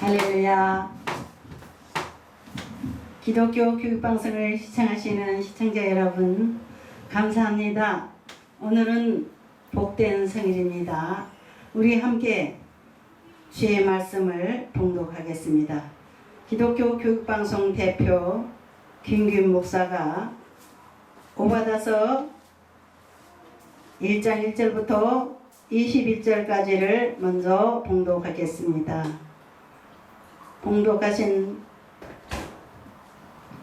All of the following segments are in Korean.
할렐루야. 기독교 교육방송을 시청하시는 시청자 여러분, 감사합니다. 오늘은 복된 생일입니다. 우리 함께 주의 말씀을 봉독하겠습니다. 기독교 교육방송 대표 김규 목사가 오바다서 1장 1절부터 21절까지를 먼저 봉독하겠습니다.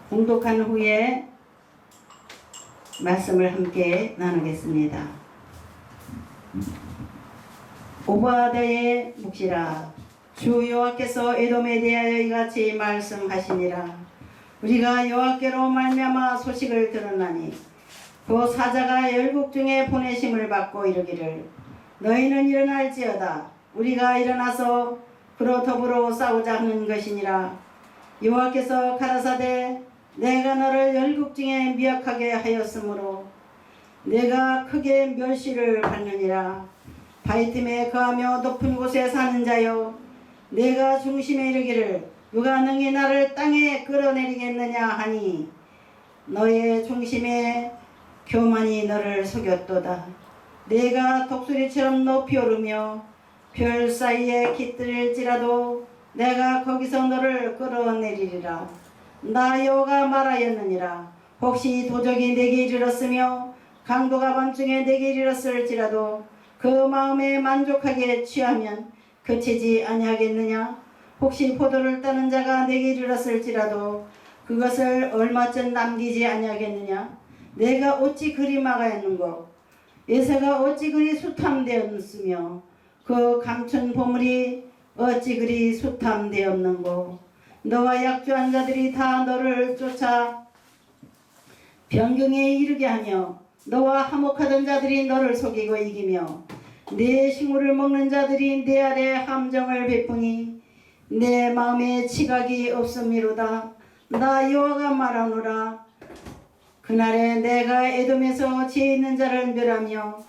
봉독한 후에 말씀을 함께 나누겠습니다. 오바다의 묵시라. 주 여호와께서 에돔에 대하여 이같이 말씀하시니라. 우리가 여호와께로 말미암아 소식을 들었나니 그 사자가 열국 중에 보내심을 받고 이르기를 너희는 일어날지어다. 우리가 일어나서 그로 더불어 싸우자 하는 것이니라. 여호와께서 가라사대 내가 너를 열국 중에 미약하게 하였으므로 내가 크게 멸시를 받느니라. 바위 틈에 거하며 높은 곳에 사는 자여, 내가 중심에 이르기를 누가 능히 나를 땅에 끌어내리겠느냐 하니 너의 중심에 교만이 너를 속였도다. 내가 독수리처럼 높이 오르며 별 사이에 깃들일지라도 내가 거기서 너를 끌어내리리라. 나 여호와가 말하였느니라. 혹시 도적이 내게 이르렀으며 강도가 밤중에 내게 이르렀을지라도 그 마음에 만족하게 취하면 그치지 아니하겠느냐. 혹시 포도를 따는 자가 내게 이르렀을지라도 그것을 얼마쯤 남기지 아니하겠느냐. 내가 어찌 그리 막아였는고 예새가 어찌 그리 수탐되었으며 그 감춘 보물이 어찌 그리 수탐되었는고. 너와 약조한 자들이 다 너를 쫓아 변경에 이르게 하며 너와 화목하던 자들이 너를 속이고 이기며 내 식물을 먹는 자들이 내 아래 함정을 베푸니 내 마음에 지각이 없음이로다. 나 여호와가 말하노라. 그날에 내가 에돔에서 지혜 있는 자를 멸하며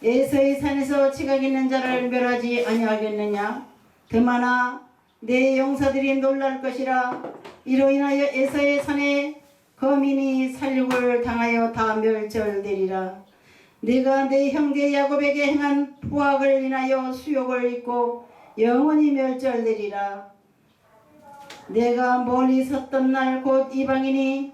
에서의 산에서 지각 있는 자를 멸하지 아니하겠느냐. 그마나 내 용사들이 놀랄 것이라. 이로 인하여 에서의 산에 거민이 살육을 당하여 다 멸절되리라. 내가 내 형제 야곱에게 행한 부악을 인하여 수욕을 입고 영원히 멸절되리라. 내가 멀리 섰던 날 곧 이방인이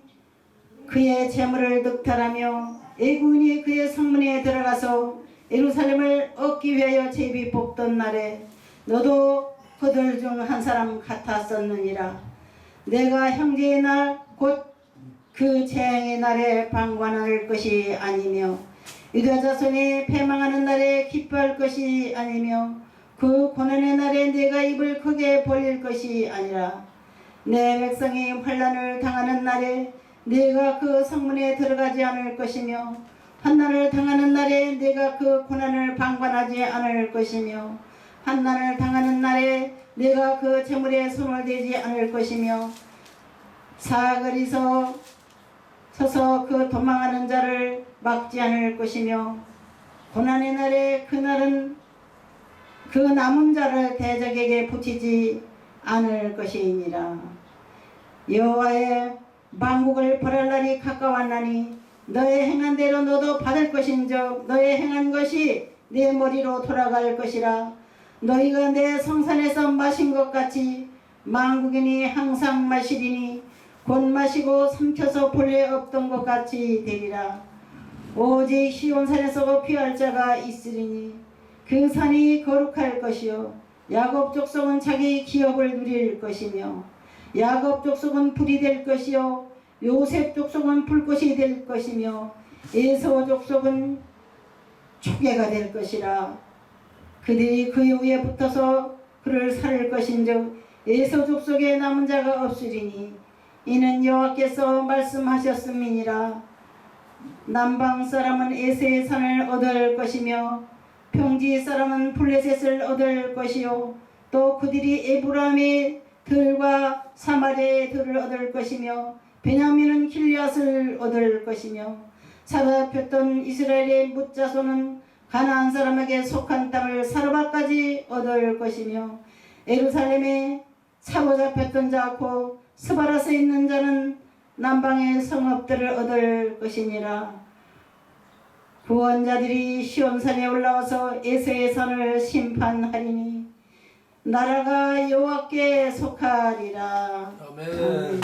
그의 재물을 득탈하며 애국인이 그의 성문에 들어가서 예루살렘을 얻기 위하여 제비 뽑던 날에 너도 그들 중 한 사람 같았었느니라. 내가 형제의 날 곧 그 재앙의 날에 방관할 것이 아니며 유다 자손이 패망하는 날에 기뻐할 것이 아니며 그 고난의 날에 내가 입을 크게 벌릴 것이 아니라. 내 백성이 환난을 당하는 날에 내가 그 성문에 들어가지 않을 것이며 환난을 당하는 날에 내가 그 고난을 방관하지 않을 것이며 환난을 당하는 날에 내가 그 재물에 손을 대지 않을 것이며 사거리서 서서 그 도망하는 자를 막지 않을 것이며 고난의 날에 그날은 그 남은 자를 대적에게 붙이지 않을 것이니라. 여호와의 만국을 벌할 날이 가까웠나니 너의 행한 대로 너도 받을 것인즉 너의 행한 것이 내 머리로 돌아갈 것이라. 너희가 내 성산에서 마신 것 같이 만국인이 항상 마시리니 곧 마시고 삼켜서 본래 없던 것 같이 되리라. 오직 시온산에서 피할 자가 있으리니 그 산이 거룩할 것이요 야곱 족속은 자기 기업을 누릴 것이며 야곱 족속은 불이 될 것이요 요셉 족속은 불꽃이 될 것이며 에서 족속은 초계가 될 것이라. 그들이 그 위에 붙어서 그를 살을 것인즉 에서 족속에 남은 자가 없으리니 이는 여호와께서 말씀하셨음이니라. 남방 사람은 에서의 산을 얻을 것이며 평지 사람은 블레셋을 얻을 것이요 또 그들이 에브라임의 들과 사마리아의 들을 얻을 것이며 베냐민은 길앗을 얻을 것이며 사로잡혔던 이스라엘의 뭇자손은 가나안 사람에게 속한 땅을 사르바까지 얻을 것이며 예루살렘의 사로잡혔던 자고 스바라서 있는 자는 남방의 성읍들을 얻을 것이니라. 구원자들이 시온산에 올라와서 에서의 산을 심판하리니 나라가 여호와께 속하리라. 아멘.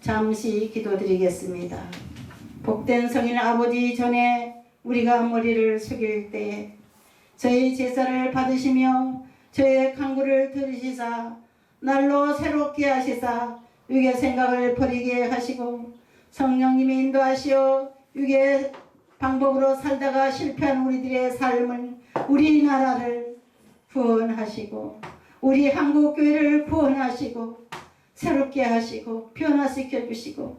잠시 기도드리겠습니다. 복된 성인 아버지 전에 우리가 머리를 숙일 때에 저희 제사를 받으시며 저의 간구를 들으시사 날로 새롭게 하시사 육의 생각을 버리게 하시고 성령님이 인도하시어 육의 방법으로 살다가 실패한 우리들의 삶을 우리나라를 구원하시고 우리 한국교회를 구원하시고 새롭게 하시고 변화시켜 주시고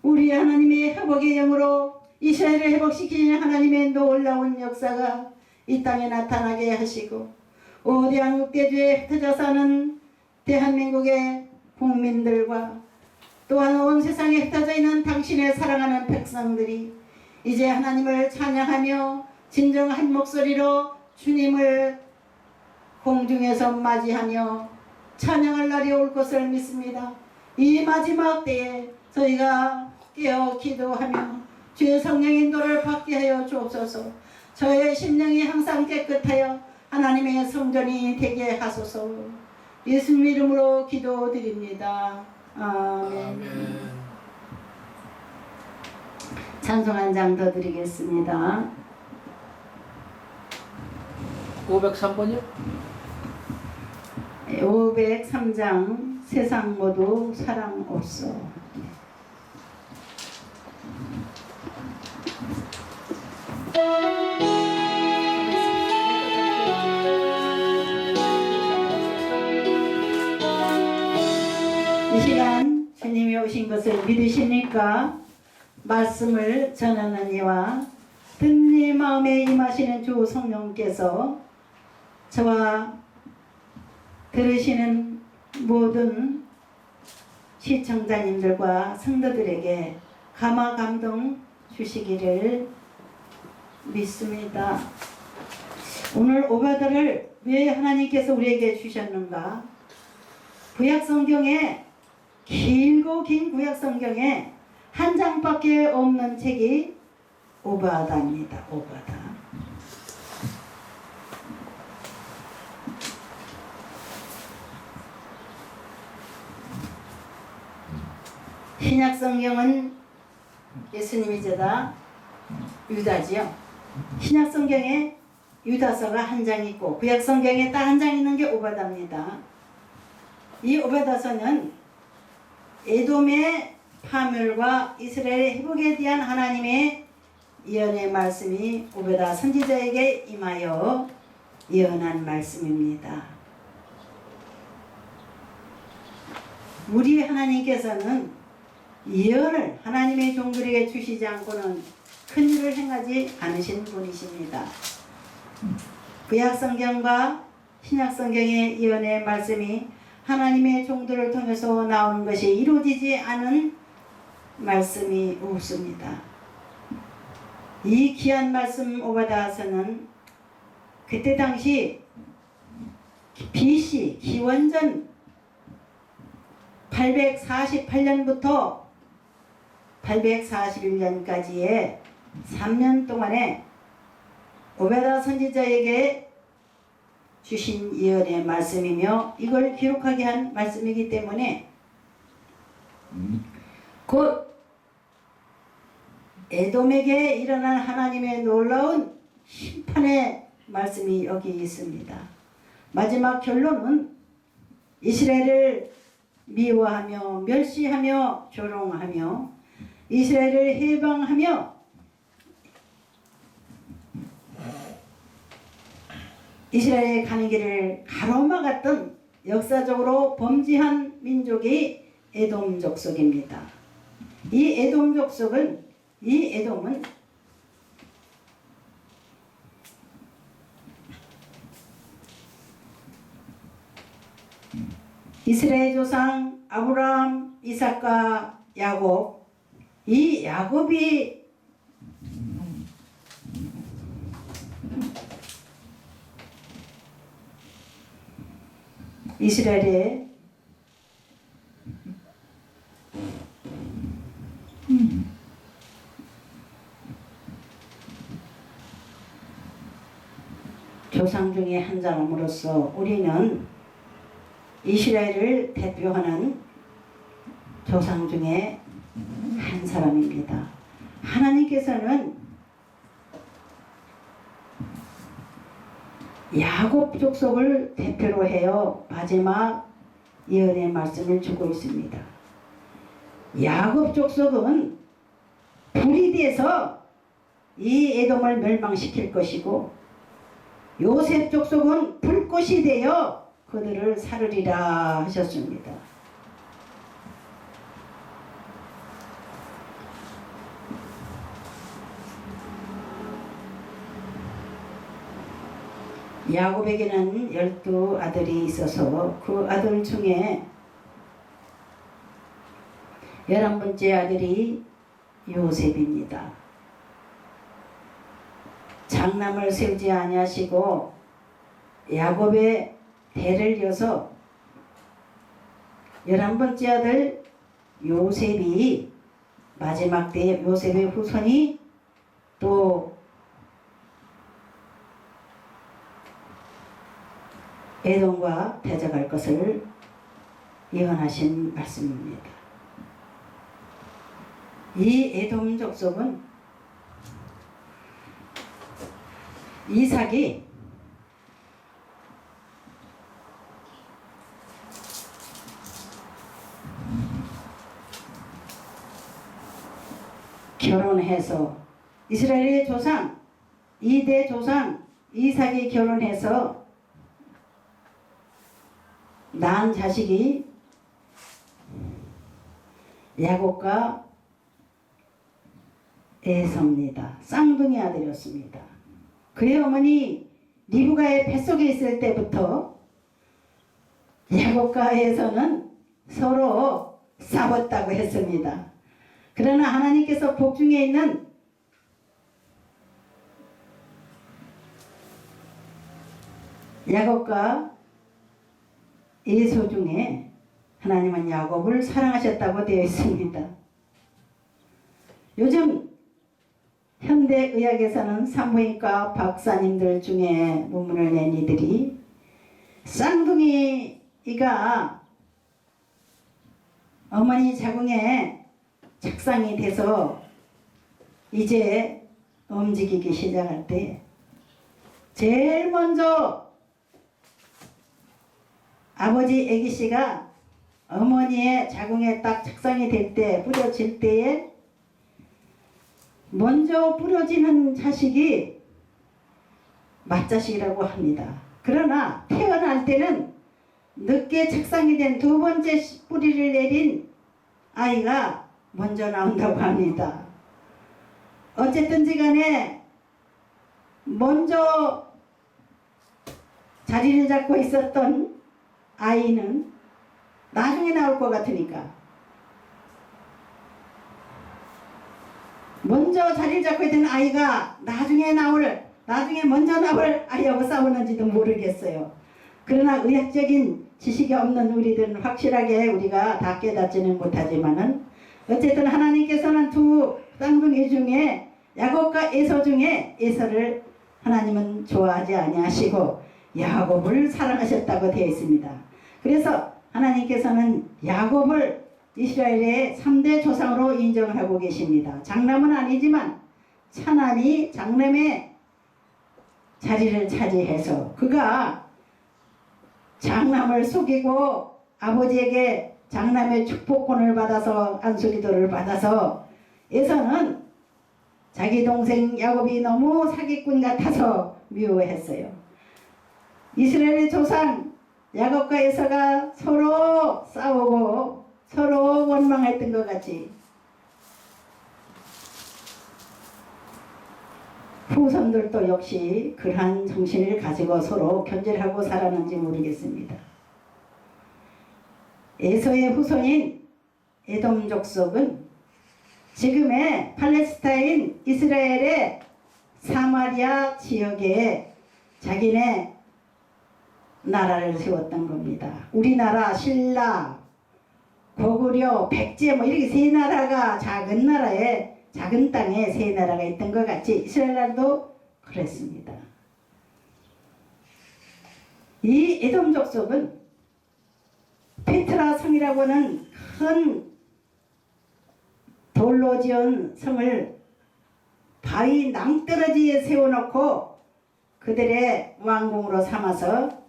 우리 하나님의 회복의 영으로 이스라엘을 회복시키는 하나님의 놀라운 역사가 이 땅에 나타나게 하시고 오대한 육대주에 흩어져 사는 대한민국의 국민들과 또한 온 세상에 흩어져 있는 당신의 사랑하는 백성들이 이제 하나님을 찬양하며 진정 한 목소리로 주님을 공중에서 맞이하며 찬양할 날이 올 것을 믿습니다. 이 마지막 때에 저희가 깨어 기도하며 주의 성령의 인도를 받게 하여 주옵소서. 저의 심령이 항상 깨끗하여 하나님의 성전이 되게 하소서. 예수님 이름으로 기도드립니다. 아멘. 찬송 한 장 더 드리겠습니다. 503번이요? 503장 세상 모두 사랑 없어. 이 시간 주님이 오신 것을 믿으십니까? 말씀을 전하는 이와 듣는 이 마음에 임하시는 주 성령께서 저와 들으시는 모든 시청자님들과 성도들에게 감화 감동 주시기를 믿습니다. 오늘 오바다를 왜 하나님께서 우리에게 주셨는가? 구약성경에 길고 긴 구약성경에 한 장밖에 없는 책이 오바다입니다. 오바다. 신약성경은 예수님이 제다 유다지요. 신약성경에 유다서가 한 장 있고 구약성경에 딱 한 장 있는 게 오바다입니다. 이 오바다서는 에돔의 파멸과 이스라엘의 회복에 대한 하나님의 예언의 말씀이 오베다 선지자에게 임하여 예언한 말씀입니다. 우리 하나님께서는 예언을 하나님의 종들에게 주시지 않고는 큰 일을 행하지 않으신 분이십니다. 구약성경과 신약성경의 예언의 말씀이 하나님의 종들을 통해서 나오는 것이 이루어지지 않은 말씀이 없습니다. 이 귀한 말씀 오바다서는 그때 당시 BC 기원전 848년부터 841년까지의 3년 동안에 오베다 선지자에게 주신 예언의 말씀이며 이걸 기록하게 한 말씀이기 때문에 곧 에돔에게 일어난 하나님의 놀라운 심판의 말씀이 여기 있습니다. 마지막 결론은 이스라엘을 미워하며 멸시하며 조롱하며 이스라엘을 해방하며 이스라엘의 가는 길을 가로막았던 역사적으로 범죄한 민족이 에돔 족속입니다. 이 에돔 족속은 이 에돔은 이스라엘 조상 아브라함, 이삭과 야곱, 이 야곱이 이스라엘의 조상 중에 한 사람으로서 우리는 이스라엘을 대표하는 조상 중에 한 사람입니다. 하나님께서는 야곱 족속을 대표로 해요 마지막 예언의 말씀을 주고 있습니다. 야곱 족속은 불이 돼서 이 에돔을 멸망시킬 것이고, 요셉 족속은 불꽃이 되어 그들을 사르리라 하셨습니다. 야곱에게는 12아들이 있어서 그 아들 중에 11번째 아들이 요셉입니다. 장남을 세우지 아니하시고 야곱의 대를 이어서 11번째 아들 요셉이 마지막 때 요셉의 후손이 또 에돔과 대적할 것을 예언하신 말씀입니다. 이 에돔 족속은 이삭이 결혼해서 이스라엘의 조상 2대 조상 이삭이 결혼해서 낳은 자식이 야곱과 에서입니다. 쌍둥이 아들이었습니다. 그의 어머니 리브가의 뱃속에 있을 때부터 야곱과 에서는 서로 싸웠다고 했습니다. 그러나 하나님께서 복중에 있는 야곱과 에서 중에 하나님은 야곱을 사랑하셨다고 되어 있습니다. 요즘 현대의학에서는 산부인과 박사님들 중에 논문을 낸 이들이 쌍둥이가 어머니 자궁에 착상이 돼서 이제 움직이기 시작할 때 제일 먼저 아버지 애기씨가 어머니의 자궁에 딱 착상이 될 때 뿌려질 때에 먼저 뿌려지는 자식이 맏자식이라고 합니다. 그러나 태어날 때는 늦게 착상이 된 두 번째 뿌리를 내린 아이가 먼저 나온다고 합니다. 어쨌든지 간에 먼저 자리를 잡고 있었던 아이는 나중에 나올 것 같으니까 먼저 자리를 잡고 있던 아이가 나중에 먼저 나올 아이하고 싸우는지도 모르겠어요. 그러나 의학적인 지식이 없는 우리들은 확실하게 우리가 다 깨닫지는 못하지만은 어쨌든 하나님께서는 두 쌍둥이 중에 야곱과 에서 중에 에서를 하나님은 좋아하지 아니하시고 야곱을 사랑하셨다고 되어 있습니다. 그래서 하나님께서는 야곱을 이스라엘의 3대 조상으로 인정하고 계십니다. 장남은 아니지만 차남이 장남의 자리를 차지해서 그가 장남을 속이고 아버지에게 장남의 축복권을 받아서 안수기도를 받아서 에서는 자기 동생 야곱이 너무 사기꾼 같아서 미워했어요. 이스라엘의 조상 야곱과 에서가 서로 싸우고 서로 원망했던 것 같이 후손들도 역시 그러한 정신을 가지고 서로 견제하고 살았는지 모르겠습니다. 에서의 후손인 에돔 족속은 지금의 팔레스타인 이스라엘의 사마리아 지역에 자기네 나라를 세웠던 겁니다. 우리나라, 신라, 고구려, 백제 뭐 이렇게 세 나라가 작은 나라에 작은 땅에 세 나라가 있던 것 같이 이스라엘도 그랬습니다. 이 에돔 족속은 페트라 성이라고 하는 큰 돌로 지은 성을 바위 낭떠러지에 세워놓고 그들의 왕궁으로 삼아서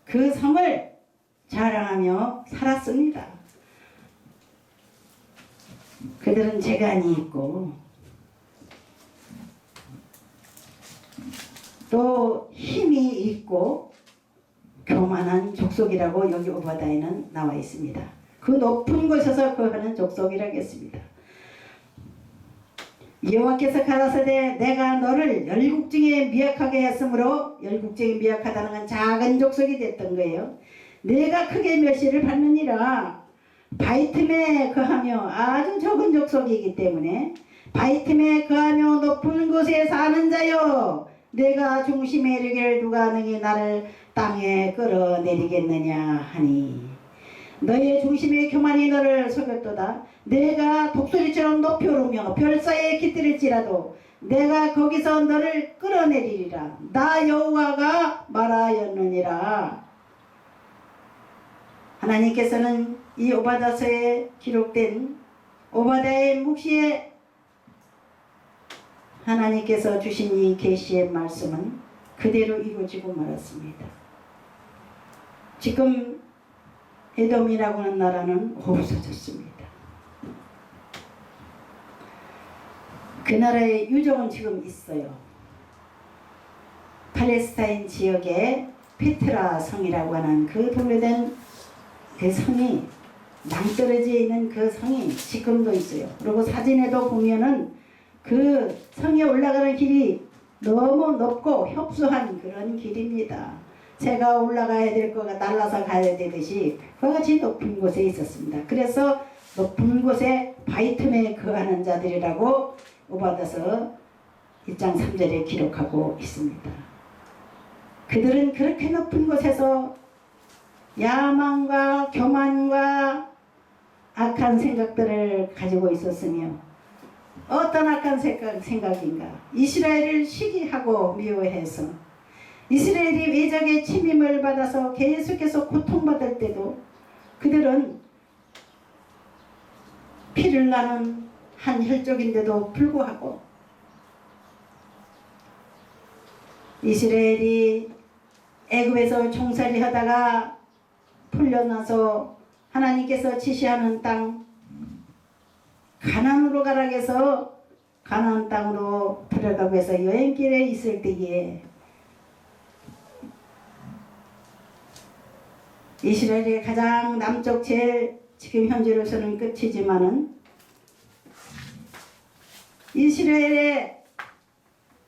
그 성을 자랑하며 살았습니다. 그들은 재간이 있고 또 힘이 있고 교만한 족속이라고 여기 오바다에는 나와 있습니다. 그 높은 곳에서 거하는 족속이라겠습니다. 여호와께서 가라사대 내가 너를 열국 중에 미약하게 했으므로, 열국 중에 미약하다는 건 작은 족속이 됐던 거예요. 내가 크게 멸시를 받느니라. 바위 틈에 거하며, 아주 적은 족속이기 때문에 바위 틈에 거하며 높은 곳에 사는 자여, 내가 중심에 이르기를 누가 능히 나를 땅에 끌어내리겠느냐 하니, 너의 중심의 교만이 너를 속였도다. 내가 독수리처럼 높이 오르며 별사에 깃들일지라도 내가 거기서 너를 끌어내리리라. 나 여호와가 말하였느니라. 하나님께서는 이 오바다서에 기록된 오바다의 묵시에 하나님께서 주신 이 계시의 말씀은 그대로 이루어지고 말았습니다. 지금 에돔이라고 하는 나라는 없어졌습니다. 그 나라의 유적은 지금 있어요. 팔레스타인 지역의 페트라 성이라고 하는 그 돌로된 그 성이, 낭떠러지에 있는 그 성이 지금도 있어요. 그리고 사진에도 보면은 그 성에 올라가는 길이 너무 높고 협소한 그런 길입니다. 새가 올라가야 될 거가 날아서 가야 되듯이 그와 같이 높은 곳에 있었습니다. 그래서 높은 곳에 바위 틈에 거하는 자들이라고 오바다서 1장 3절에 기록하고 있습니다. 그들은 그렇게 높은 곳에서 야망과 교만과 악한 생각들을 가지고 있었으며, 어떤 악한 생각인가? 이스라엘을 시기하고 미워해서 이스라엘이 외적의 침임을 받아서 계속해서 고통받을 때도 그들은 피를 나는 한 혈족인데도 불구하고 이스라엘이 애굽에서 종살이 하다가 풀려나서 하나님께서 지시하는 땅 가나안으로 가라 해서 가나안 땅으로 들어가고 해서 여행길에 있을 때에 이스라엘의 가장 남쪽 제일 지금 현재로서는 끝이지만은 이스라엘의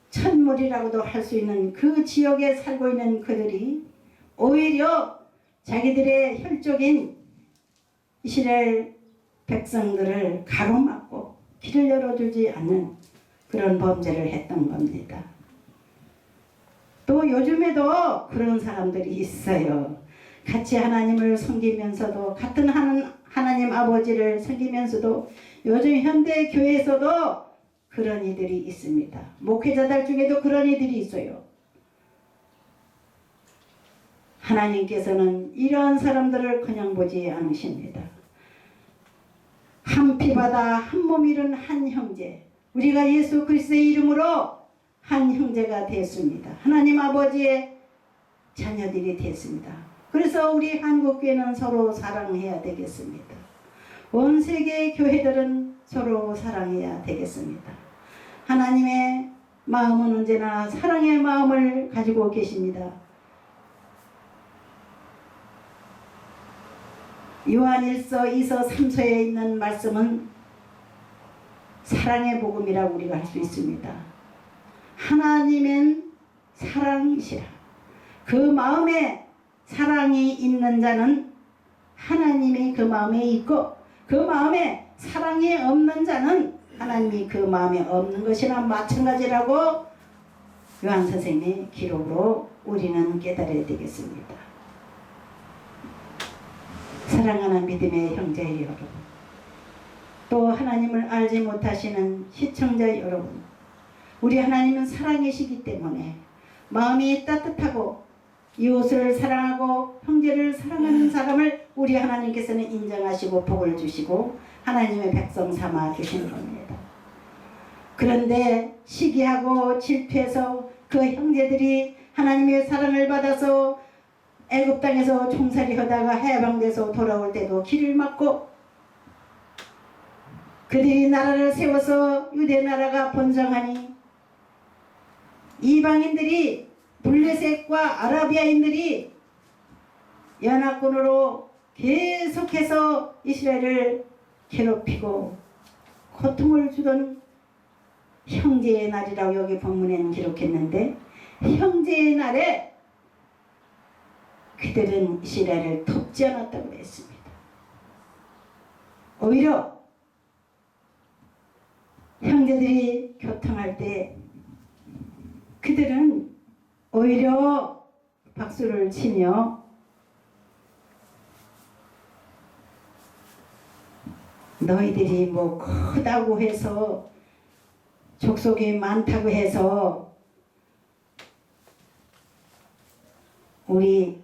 천물이라고도 할 수 있는 그 지역에 살고 있는 그들이 오히려 자기들의 혈족인 이스라엘 백성들을 가로막고 길을 열어주지 않는 그런 범죄를 했던 겁니다. 또 요즘에도 그런 사람들이 있어요. 같이 하나님을 섬기면서도, 같은 하나님 아버지를 섬기면서도 요즘 현대 교회에서도 그런 이들이 있습니다. 목회자들 중에도 그런 이들이 있어요. 하나님께서는 이러한 사람들을 그냥 보지 않으십니다. 한 피바다 한 몸 이룬 한 형제, 우리가 예수 그리스도의 이름으로 한 형제가 됐습니다. 하나님 아버지의 자녀들이 됐습니다. 그래서 우리 한국교회는 서로 사랑해야 되겠습니다. 온 세계의 교회들은 서로 사랑해야 되겠습니다. 하나님의 마음은 언제나 사랑의 마음을 가지고 계십니다. 요한 1서, 2서, 3서에 있는 말씀은 사랑의 복음이라고 우리가 할 수 있습니다. 하나님은 사랑이시라. 그 마음에 사랑이 있는 자는 하나님이 그 마음에 있고, 그 마음에 사랑이 없는 자는 하나님이 그 마음에 없는 것이나 마찬가지라고 요한 선생님의 기록으로 우리는 깨달아야 되겠습니다. 사랑하는 믿음의 형제 여러분, 또 하나님을 알지 못하시는 시청자 여러분, 우리 하나님은 사랑이시기 때문에 마음이 따뜻하고 이웃을 사랑하고 형제를 사랑하는 사람을 우리 하나님께서는 인정하시고 복을 주시고 하나님의 백성 삼아 주시는 겁니다. 그런데 시기하고 질투해서 그 형제들이 하나님의 사랑을 받아서 애굽 땅에서 종살이 하다가 해방돼서 돌아올 때도 길을 막고 그들이 나라를 세워서 유대 나라가 번성하니 이방인들이 블레셋과 아라비아인들이 연합군으로 계속해서 이스라엘을 괴롭히고 고통을 주던 형제의 날이라고 여기 본문에는 기록했는데, 형제의 날에 그들은 이스라엘을 돕지 않았다고 했습니다. 오히려 형제들이 교통할 때 그들은 오히려 박수를 치며 너희들이 뭐 크다고 해서 족속이 많다고 해서 우리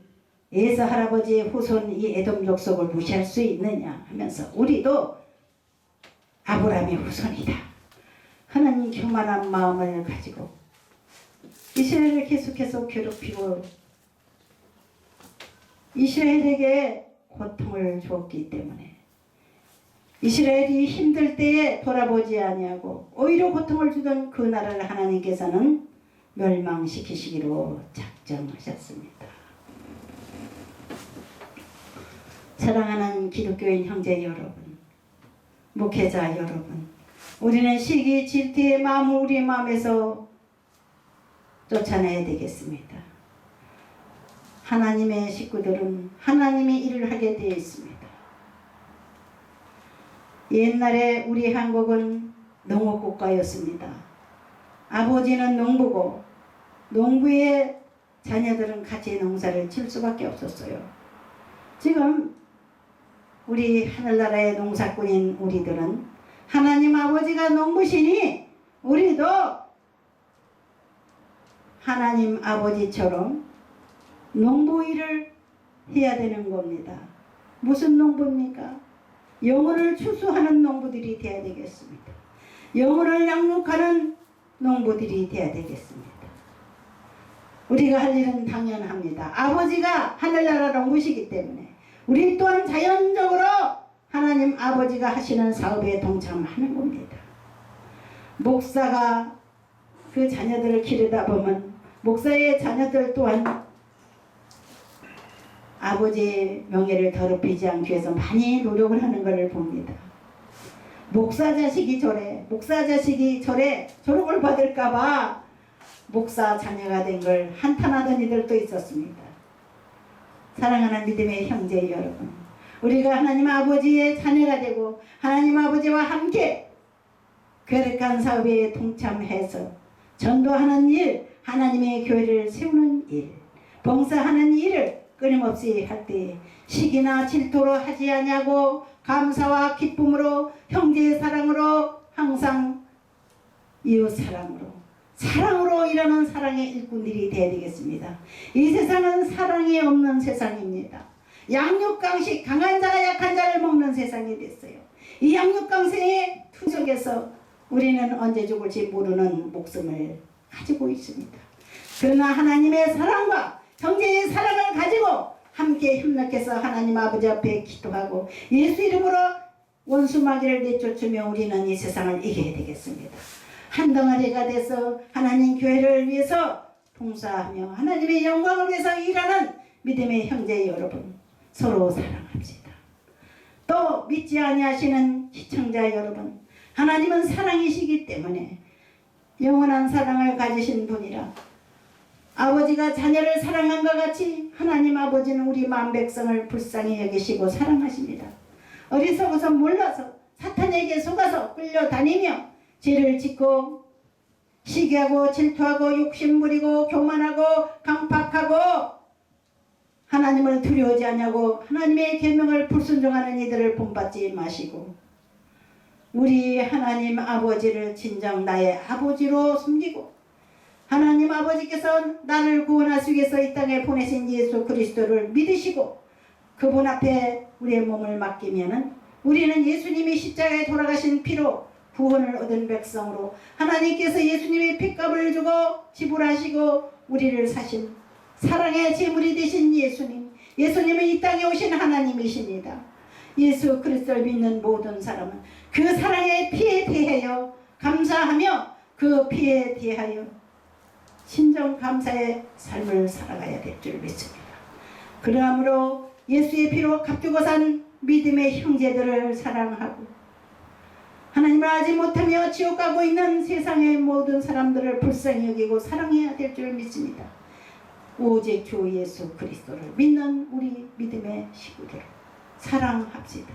에서 할아버지의 후손 이 에돔 족속을 무시할 수 있느냐 하면서 우리도 아브라함의 후손이다 하나님 교만한 마음을 가지고 이스라엘을 계속해서 괴롭히고 이스라엘에게 고통을 주었기 때문에 이스라엘이 힘들 때에 돌아보지 아니하고 오히려 고통을 주던 그 나라를 하나님께서는 멸망시키시기로 작정하셨습니다. 사랑하는 기독교인 형제 여러분, 목회자 여러분, 우리는 시기 질투의 마음을 우리 마음에서 쫓아내야 되겠습니다. 하나님의 식구들은 하나님의 일을 하게 되어 있습니다. 옛날에 우리 한국은 농업국가였습니다. 아버지는 농부고 농부의 자녀들은 같이 농사를 칠 수밖에 없었어요. 지금 우리 하늘나라의 농사꾼인 우리들은 하나님 아버지가 농부시니 우리도 하나님 아버지처럼 농부 일을 해야 되는 겁니다. 무슨 농부입니까? 영혼을 추수하는 농부들이 되어야 되겠습니다. 영혼을 양육하는 농부들이 되어야 되겠습니다. 우리가 할 일은 당연합니다. 아버지가 하늘나라 농부시기 때문에 우리 또한 자연적으로 하나님 아버지가 하시는 사업에 동참하는 겁니다. 목사가 그 자녀들을 기르다 보면 목사의 자녀들 또한 아버지의 명예를 더럽히지 않기 위해서 많이 노력을 하는 것을 봅니다. 목사 자식이 저래 졸업을 받을까봐 목사 자녀가 된 걸 한탄하던 이들도 있었습니다. 사랑하는 믿음의 형제 여러분, 우리가 하나님 아버지의 자녀가 되고 하나님 아버지와 함께 거룩한 사업에 동참해서 전도하는 일, 하나님의 교회를 세우는 일, 봉사하는 일을 끊임없이 할 때 시기나 질투로 하지 아니하고 감사와 기쁨으로 형제의 사랑으로 항상 이웃 사랑으로 일하는 사랑의 일꾼들이 되어야 되겠습니다. 이 세상은 사랑이 없는 세상입니다. 양육강식, 강한 자가 약한 자를 먹는 세상이 됐어요. 이 양육강식의 투석에서 우리는 언제 죽을지 모르는 목숨을 가지고 있습니다. 그러나 하나님의 사랑과 형제의 사랑을 가지고 함께 협력해서 하나님 아버지 앞에 기도하고 예수 이름으로 원수 마귀를 내쫓으며 우리는 이 세상을 이겨야 되겠습니다. 한 덩어리가 돼서 하나님 교회를 위해서 봉사하며 하나님의 영광을 위해서 일하는 믿음의 형제 여러분, 서로 사랑합시다. 또 믿지 아니하시는 시청자 여러분, 하나님은 사랑이시기 때문에 영원한 사랑을 가지신 분이라 아버지가 자녀를 사랑한 것 같이 하나님 아버지는 우리 마음 백성을 불쌍히 여기시고 사랑하십니다. 어리석어서 몰라서 사탄에게 속아서 끌려다니며 죄를 짓고 시기하고 질투하고 욕심부리고 교만하고 강팍하고 하나님을 두려워하지 않냐고 하나님의 계명을 불순종하는 이들을 본받지 마시고 우리 하나님 아버지를 진정 나의 아버지로 섬기고 하나님 아버지께서 나를 구원하시기 위해서 이 땅에 보내신 예수 그리스도를 믿으시고 그분 앞에 우리의 몸을 맡기면은 우리는 예수님이 십자가에 돌아가신 피로 구원을 얻은 백성으로 하나님께서 예수님이 핏값을 주고 지불하시고 우리를 사신 사랑의 제물이 되신 예수님은 이 땅에 오신 하나님이십니다. 예수 그리스도를 믿는 모든 사람은 그 사랑의 피에 대하여 감사하며 그 피에 대하여 진정 감사의 삶을 살아가야 될 줄 믿습니다. 그러므로 예수의 피로 값주고 산 믿음의 형제들을 사랑하고 하나님을 알지 못하며 지옥 가고 있는 세상의 모든 사람들을 불쌍히 여기고 사랑해야 될 줄 믿습니다. 오직 주 예수 그리스도를 믿는 우리 믿음의 식구들 사랑합시다.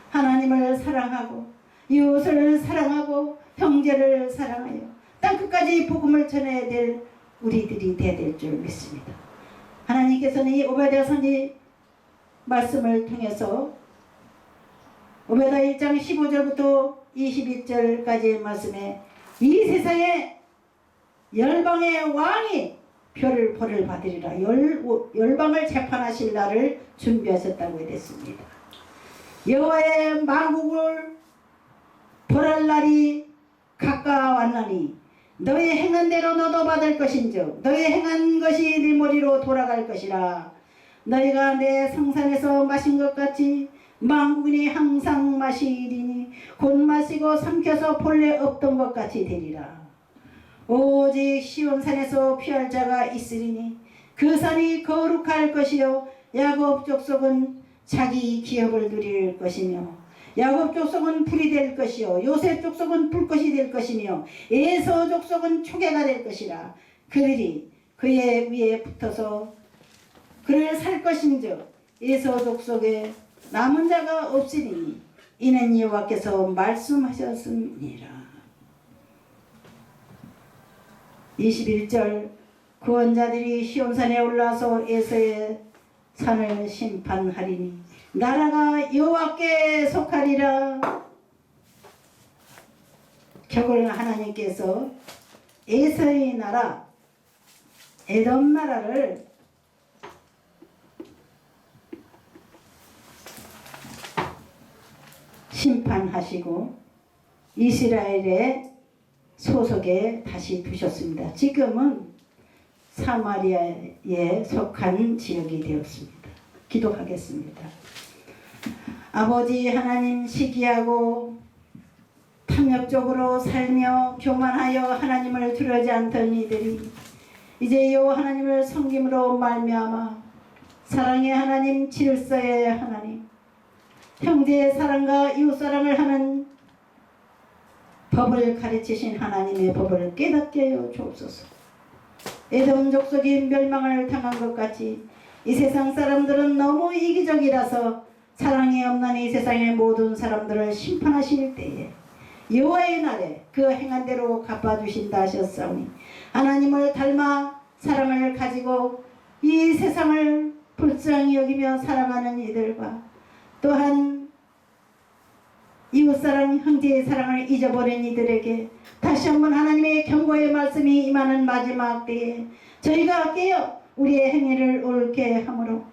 하나님을 사랑하고 이웃을 사랑하고 형제를 사랑하여 땅끝까지 복음을 전해야 될 우리들이 되어야 될 줄 믿습니다. 하나님께서는 이 오베드야 선지 말씀을 통해서 오베드야 1장 15절부터 21절까지의 말씀에 이 세상에 열방의 왕이 벌을 받으리라 열방을 재판하실 날을 준비하셨다고 했습니다. 여호와의 만국을 벌할 날이 가까웠나니 너희 행한 대로 너도 받을 것인즉 너희 행한 것이 네 머리로 돌아갈 것이라. 너희가 내 성산에서 마신 것 같이 만국인이 항상 마시리니 곧 마시고 삼켜서 본래 없던 것 같이 되리라. 오직 시온산에서 피할 자가 있으리니 그 산이 거룩할 것이요 야곱 족속은 자기 기업을 누릴 것이며 야곱 족속은 불이 될 것이요 요셉 족속은 불꽃이 될 것이며 에서 족속은 초계가 될 것이라. 그들이 그의 위에 붙어서 그를 살 것인즉 에서 족속에 남은 자가 없으리니 이는 여호와께서 말씀하셨음이니라. 21절 구원자들이 시온산에 올라서 에서의 산을 심판하리니 나라가 여호와께 속하리라. 결국은 하나님께서 에서의 나라 에돔 나라를 심판하시고 이스라엘의 소속에 다시 두셨습니다. 지금은 사마리아에 속한 지역이 되었습니다. 기도하겠습니다. 아버지 하나님, 시기하고 탐욕적으로 살며 교만하여 하나님을 두려워하지 않던 이들이 이제 여호와 하나님을 섬김으로 말미암아 사랑의 하나님, 질서의 하나님, 형제의 사랑과 이웃사랑을 하는 법을 가르치신 하나님의 법을 깨닫게 하여 주옵소서. 에돔 족속이 멸망을 당한 것 같이 이 세상 사람들은 너무 이기적이라서 사랑이 없는 이 세상의 모든 사람들을 심판하실 때에 여호와의 날에 그 행한 대로 갚아주신다 하셨사오니 하나님을 닮아 사랑을 가지고 이 세상을 불쌍히 여기며 사랑하는 이들과 또한 이웃사랑, 형제의 사랑을 잊어버린 이들에게 다시 한번 하나님의 경고의 말씀이 임하는 마지막 때에 저희가 깨어 우리의 행위를 옳게 함으로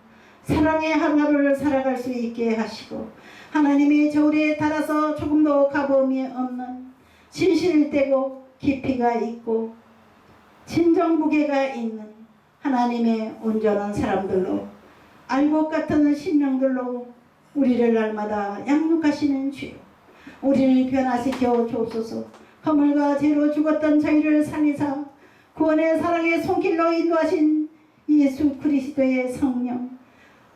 사랑의 하루하루를 살아갈 수 있게 하시고 하나님의 저울에 달아서 조금도 가범이 없는 진실되고 깊이가 있고 진정무게가 있는 하나님의 온전한 사람들로 알곡 같은 심령들로 우리를 날마다 양육하시는 주여, 우리를 변화시켜 주옵소서. 허물과 죄로 죽었던 저희를 살리사 구원의 사랑의 손길로 인도하신 예수 그리스도의 성령,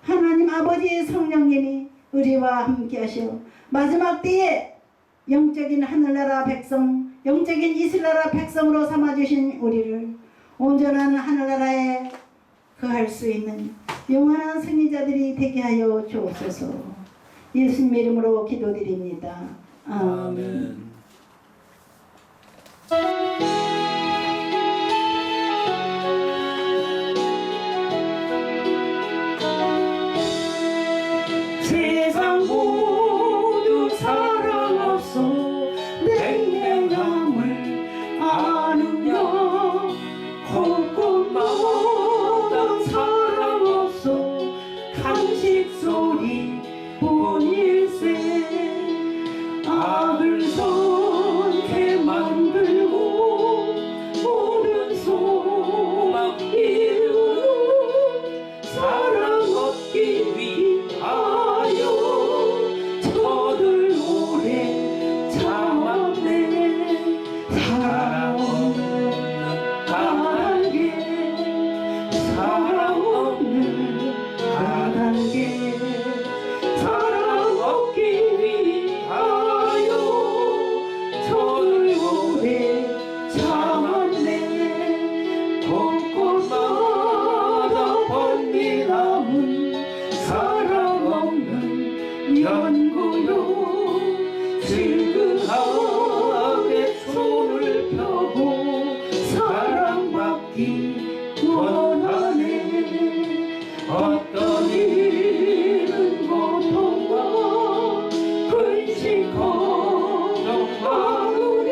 하나님 아버지의 성령님이 우리와 함께 하시오 마지막 때에 영적인 하늘나라 백성, 영적인 이스라엘 백성으로 삼아주신 우리를 온전한 하늘나라에 거할 수 있는 영원한 승리자들이 되게 하여 주옵소서. 예수님의 이름으로 기도드립니다. 아멘. 연구요 지그하게 손을 펴고 사랑받기 원하네. 어떤 일은 고통과 근심 걱정 마으리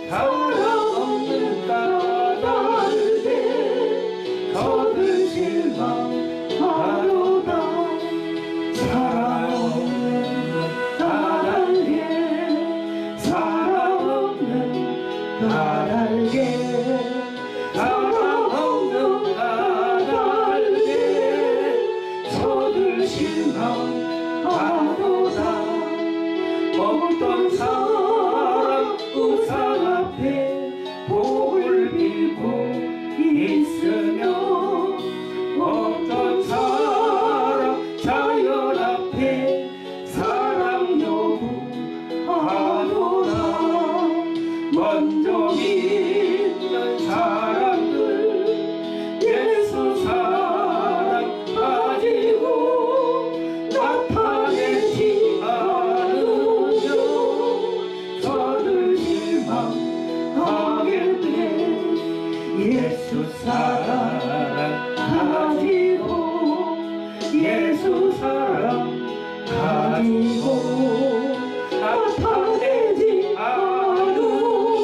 사랑 없는 까닭에 저들 실망하로다. 사랑 없는 까닭에 사랑 없는 까닭에 사랑 없는 까닭에 저들 실망하로다. 어떤 사랑 우상 앞에 복을 빌고 있으며 어떤 사랑 자연 앞에 사랑 요구하노라. 먼저 믿는 사람들 예수 사랑 가지고 나타내지 않으며 저들 실망하겠네. 예수 사랑 가지고 예수 사랑 가지고 나타내지 않으며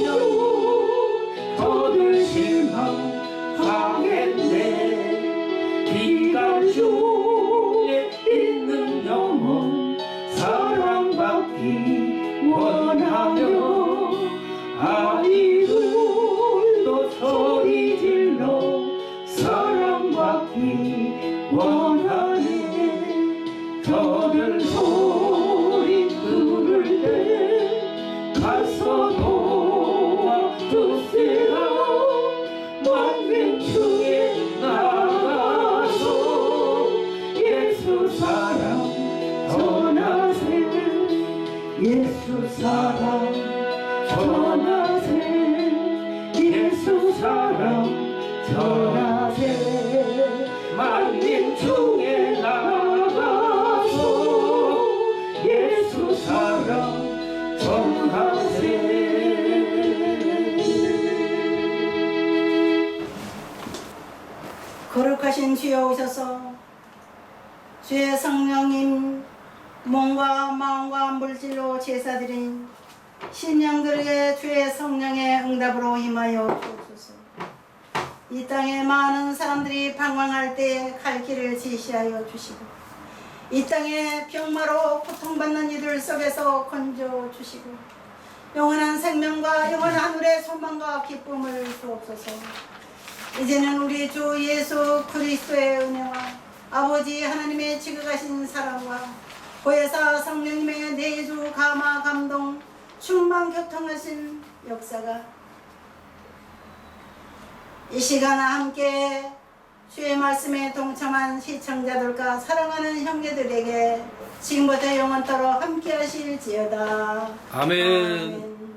저들 실망하겠네. 기간중에 있는 영혼 사랑받기 원하며 아이들도 소리질러 사랑받기 원하네. 저들 소리 들을 때 가서 도와주세요. 만민중에 나가서 예수 사랑 전하세. 예수 사랑 전하세. 예수 사랑 전하세. 만민중에 나가서 예수 사랑 전하세. 거룩하신 주여 오셔서 주의 성령님 몸과 마음과 물질로 제사드린 신령들에게 주의 성령의 응답으로 임하여 주옵소서. 이 땅에 많은 사람들이 방황할 때 갈 길을 지시하여 주시고 이 땅에 병마로 고통받는 이들 속에서 건져 주시고 영원한 생명과 영원한 하늘의 소망과 기쁨을 주옵소서. 이제는 우리 주 예수 그리스도의 은혜와 아버지 하나님의 지극하신 사랑과 보혜사 성령님의 내주 감화 감동 충만 교통하신 역사가 이 시간 함께 주의 말씀에 동참한 시청자들과 사랑하는 형제들에게 지금부터 영원토록 함께 하실지어다. 아멘. 아멘.